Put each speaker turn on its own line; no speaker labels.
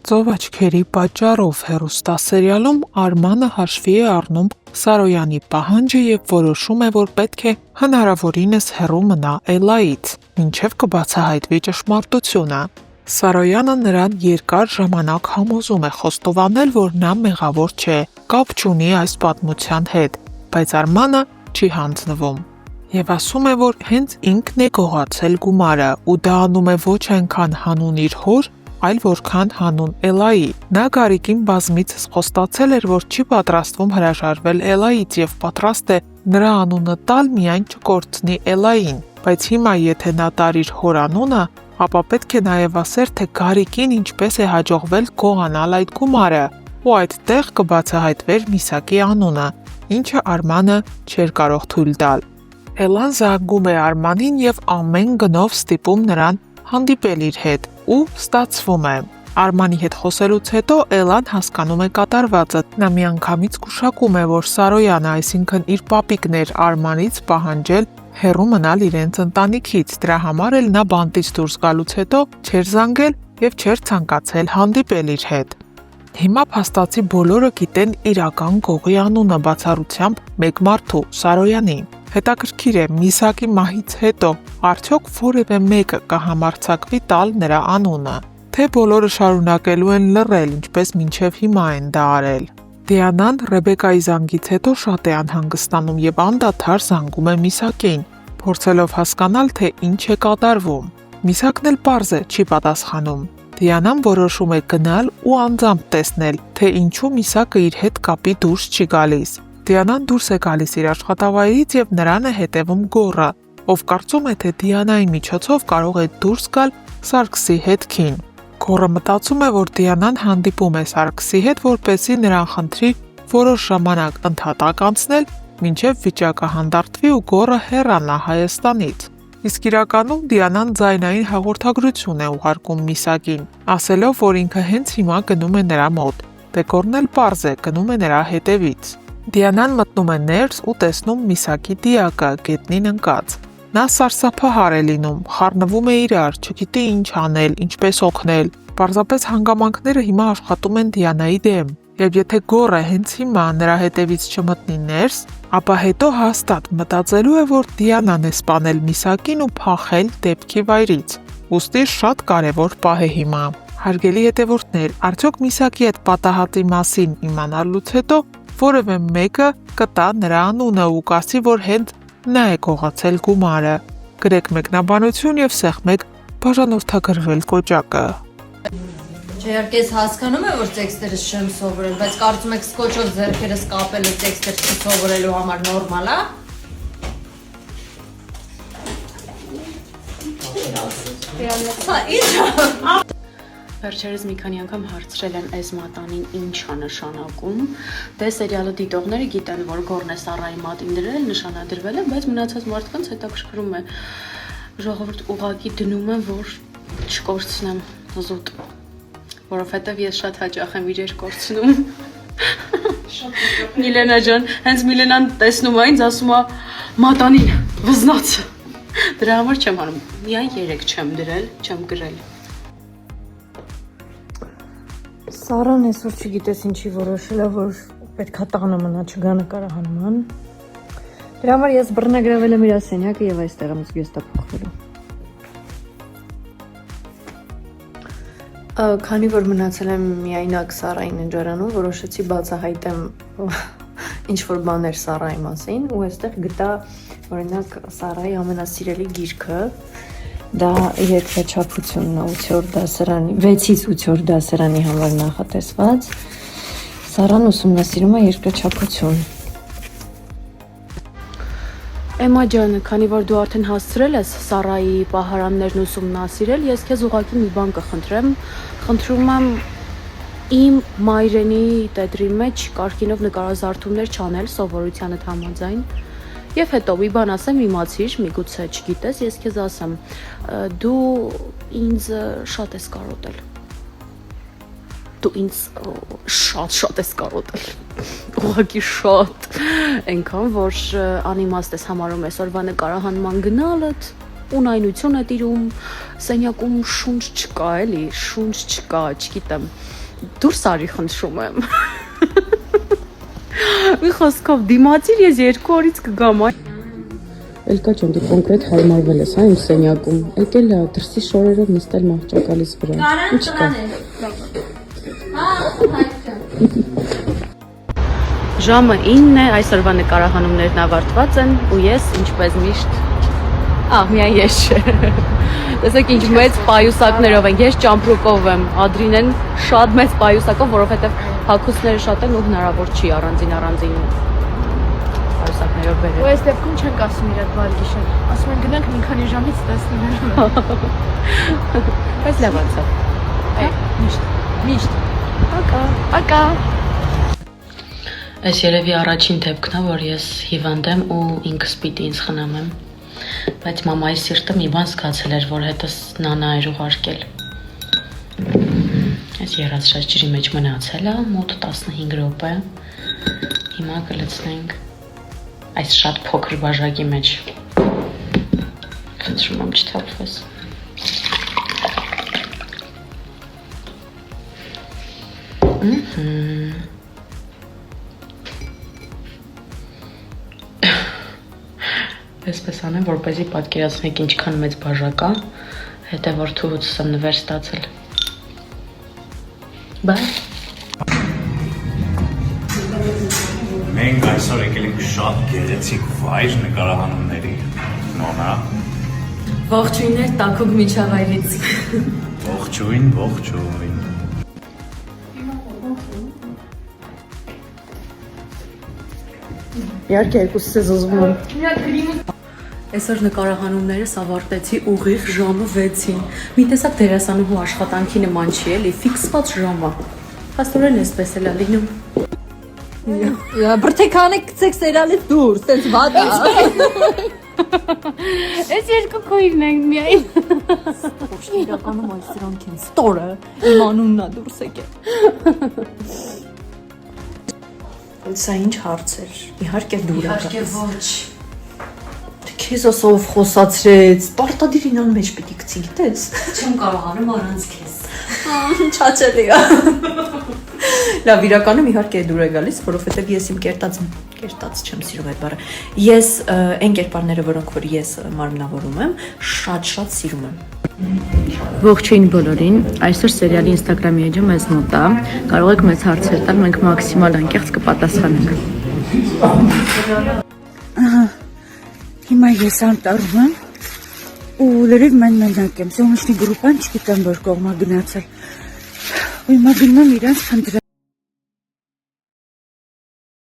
Ծով աչքերի պատճառով հեռուստասերիալում Արմանը հաշվի է առնում Սարոյանի պահանջը և որոշում է, որ պետք է հնարավորինս հեռու մնա Էլլայից, մինչև կբացահայտվի ճշմարտությունը։ Սարոյանը նրան երկար ժամանակ համոզում է խոստովանել, որ նա մեղավոր չէ, կապ չունի այս պատմության հետ, բայց Արմանը չի հանձնվում և ասում է, որ հենց ինքն է գողացել գումարը ու դա անում է ոչ այնքան հանուն իր հոր, այլ որքան հանուն Էլլայի։ Նա Գարիկին բազմիցս խոստացել էր, որ չի պատրաստվում հրաժարվել Էլլայից և պատրաստ է նրա անունը տալ, միայն չկորցնի Էլլային, բայց հիմա եթե նա տար իր հոր անունը, ապա պետք է նաև ասեր, թե Գարիկին ինչպես է հաջողվել գողանալ այդ գումարը, ու այդտեղ կբացահայտվեր Միսակի անունը, ինչը Արմանը չէր կարող թույլ տալ։ Էլլան զանգում է Արմանին և ամեն գնով ստիպում նրան հանդիպել իր հետ ու ստացվում է։ Արմանի հետ խոսելուց հետո Էլլան հասկանում է կատարվածը, նա միանգամից գուշակում է, որ Սարոյանը, այսինքն իր պապիկն էր Արմանից պահանջել հեռու մնալ իրենց ընտանիքից, դրա համար էլ նա բանտից դուրս գալուց հետո չէր զանգել և չէր ցանկացել հանդիպել իր հետ։ Հիմա փաստացի բոլորը գիտեն իրական գողի անունը բացառությամբ մեկ մարդու՝ Սարոյանի։ Հետաքրքիր է, Միսակի մահից հետո արդյոք որևէ մեկը կհամարձակվի տալ նրա անունը, թե բոլորը շարունակելու են լռել, ինչպես մինչև հիմա են դա արել։ Դիանան Ռեբեկայի զանգից հետո շատ է անհանգստանում և անդադար զանգում է Միսակին, փորձելով հասկանալ, թե ինչ է կատարվում։ Միսակն էլ պարզ է, չի պատասխանում։ Դիանան որոշում է գնալ ու անձամբ տեսնել, թե ինչու Միսակը իր հետ կապի դուրս չի գալիս։ Դիանան դուրս է գալիս իր աշխատավայրից և նրան է հետևում Գոռը, ով կարծում է, թե Դիանայի միջոցով կարող է դուրս գալ Սարգսի հետքին։ Գոռը մտածում է, որ Դիանան հանդիպում է Սարգսի հետ, որպեսզի նրան խնդրի որոշ ժամանակ ընդհատակ անցնել, մինչև վիճակը հանդարտվի ու Գոռը հեռանա Հայաստանից։ Իսկ իրականում Դիանան ձայնային հաղորդագրություն է ուղարկում Միսակին, ասելով, որ ինքը հենց հիմա գնում է նրա մոտ։ Բեկորն էլ պարզ է, գնում է նրա հետևից։ Դիանան մտնում է ներս ու տեսնում Միսակի դիակը գետնին ընկած։ Նա սարսափահար է լինում, խառնվում է իրար, չգիտի ինչ անել, ինչպես օգնել։ Պարզապես հանգամանքները հիմա աշխատում են Դիանայի դեմ, և եթե Գոռը հենց հիմա նրա հետևից չմտնի ներս, ապա հետո հաստատ մտածելու է, որ Դիանան է սպանել Միսակին ու փախել դեպքի վայրից։ Ուստի շատ կարևոր պահ է հիմա։ Հարգելի հետևորդներ, արդյոք Միսակի այդ պատահածի մասին իմանալուց հետո որևէ մեկը կտա նրա անունը ու կասի, որ հենց նա է գողացել գումարը։ Գրեք մեկնաբանություն և սեղմեք բաժանորդագրվել կոճակը։
Իհարկե ես հասկանում եմ, որ տեքստերս չեմ սովորել, բայց կարծում եք սկոչով ձեռքերս կապելը տեքստեր չսովորելու համար նորմալ է։
Վերջերս մի քանի անգամ հարցրել եմ այս մատանին ինչ է նշանակում։ Դե սերիալը դիտողները գիտեն, որ Գոռն է Սարայի մատին դրել, նշանադրվել է, բայց մնացած մարդկանց հետաքրքրում է։ Ժողովուրդ ուղղակի դնում են, որ չկորցնեմ զուտ, որովհետև ես շատ հաճախ եմ իրեր կորցնում։ Միլենա ջան, հենց Միլենան տեսնում է ինձ, ասում է մատանին վզնացը։ Դրա համար չեմ անում, միայն 3 չեմ դրել, չեմ գրել։
Սարան այսօր չգիտես ինչի որոշել է, որ պետքա տանը մնա, չգա նկարահանման։ Դրա համար ես բռնագրավել եմ իր սենյակը և այստեղ եմ զգեստափոխվելու։ Քանի որ մնացել եմ միայնակ Սարայի ննջարանում, որոշեցի բացահայտեմ ինչ-որ բաներ Սարայի մասին ու այստեղ գտա օրինակ Սարայի ամենասիրելի գիրքը, դա երկրաչափությունն է 8-րդ դասարանի, 6-ից 8-րդ դասարանի համար նախատեսված։ Սարան ուսումնասիրում է երկրաչափություն։
Էմմա ջան, քանի որ դու արդեն հասցրել ես Սարայի պահարաններն ուսումնասիրել, ես քեզ ուղղակի մի բան կխնդրեմ։ Խնդրում եմ իմ մայրենի տետրի մեջ կարգինով նկարազարդումներ չանել սովորությանդ համաձայն։ Եվ հետո մի բան ասեմ, իմացիր, միգուցե չգիտես, ես քեզ ասեմ, դու ինձ շատ ես կարոտել։ Դու ինձ շատ ես կարոտել։ Ուղղակի շատ, այնքան որ անիմաստ ես համարում այսօրվա նկարահանման գնալդ, ունայնություն է տիրում, սենյակում շունչ չկա, էլի, շունչ չկա, չգիտեմ։ Դուրս արի խնդրում եմ։ Մի խոսքով դիմացիր ես 2 օրից կգամ։ Էլկա ջան, դու կոնկրետ հարմարվել ես, հա, իմ սենյակում։ Եկել է դրսի շորերով նստել մահճակալից վրա։ Ինչ կա։ Ժամը 9 է, այսօրվա նկարահանումներն ավարտված են ու ես ինչպես միշտ միայն ես չէ։ Տեսեք ինչ մեծ պայուսակներով են, ես ճամպրուկով եմ, Ադրինեն շատ մեծ պայուսակով, որովհետև հագուստները շատ են ու հնարավոր չի առանձին պայուսակներով բերել։
Ու այս դեպքում չենք ասում իրար բարի գիշեր, ասում են գնանք մի քանի ժամից տեսնենք։
Բայց լավ անցավ։
Միշտ։
Ակա։ Այս երևի առաջին դեպքն է, որ ես հիվանդ եմ ու ինքս պիտի ինձ խնամեմ։ Բայց մամայի սիրտը մի բան զգացել էր, որ հետս նանա էր ուղարկել։ Այս երացրած ջրի մեջ մնացել է մոտ 15 րոպե։ Հիմա կլցնենք այս շատ փոքր բաժակի մեջ։ Խնդրում եմ չթափվես։ Այսպես անեմ, որպեսզի պատկերացնեք ինչքան մեծ բաժակ է, հետո որդուհուց եմ նվեր ստացել։ Բայ։
Մենք այսօր եկել ենք շատ գեղեցիկ վայր նկարահանումների, նոնա։
Ողջույններ տաքուկ միջավայրից։
Ողջույն։
Իհարկե երկուսս ես ուզում եմ։ Այսօր նկարահանումներս ավարտեցի ուղիղ ժամը 6-ին։ Մի տեսակ դերասանուհու աշխատանքի նման չի էլի, ֆիքսված ժամը։ Փաստորեն էսպես էլ է լինում։
Բրթեքանը գցեք սերիալից դուրս, տենց վատ է։
Այս երկու քույրն են միայն։
Ոչ իրականում այս սրանք են ստորը, իմ անունն է դուրս եկել։
Սա ինչ հարց էր։ Իհարկե դուր է։ Իհարկե ոչ։ Քեզ ասով խոսացրեց, պարտադիր ինան մեջ պիտի գցի, գիտես։ Չեմ կարողանում առանց քեզ։ Չաչելի է։ Լավ, իրականում իհարկե դուր է գալիս, որովհետև ես իմ կերտած չեմ սիրում այդ բառը։ Ես այն կերպարները, որոնք որ ես մարմնավորում եմ, շատ սիրում եմ։ Ողջույն բոլորին, այսօր սերիալի Instagram-ի էջը մեզ մոտ է, կարող եք մեզ հարցեր տալ, մենք մաքսիմալ անկեղծ կպատասխանենք։
Հիմա ես անտառում եմ ու լրիվ մենակ եմ, սոնիշնի գրուպան չգիտեմ որ կողմա գնացել։ Ու հիմա գնում իրանց խնդրեմ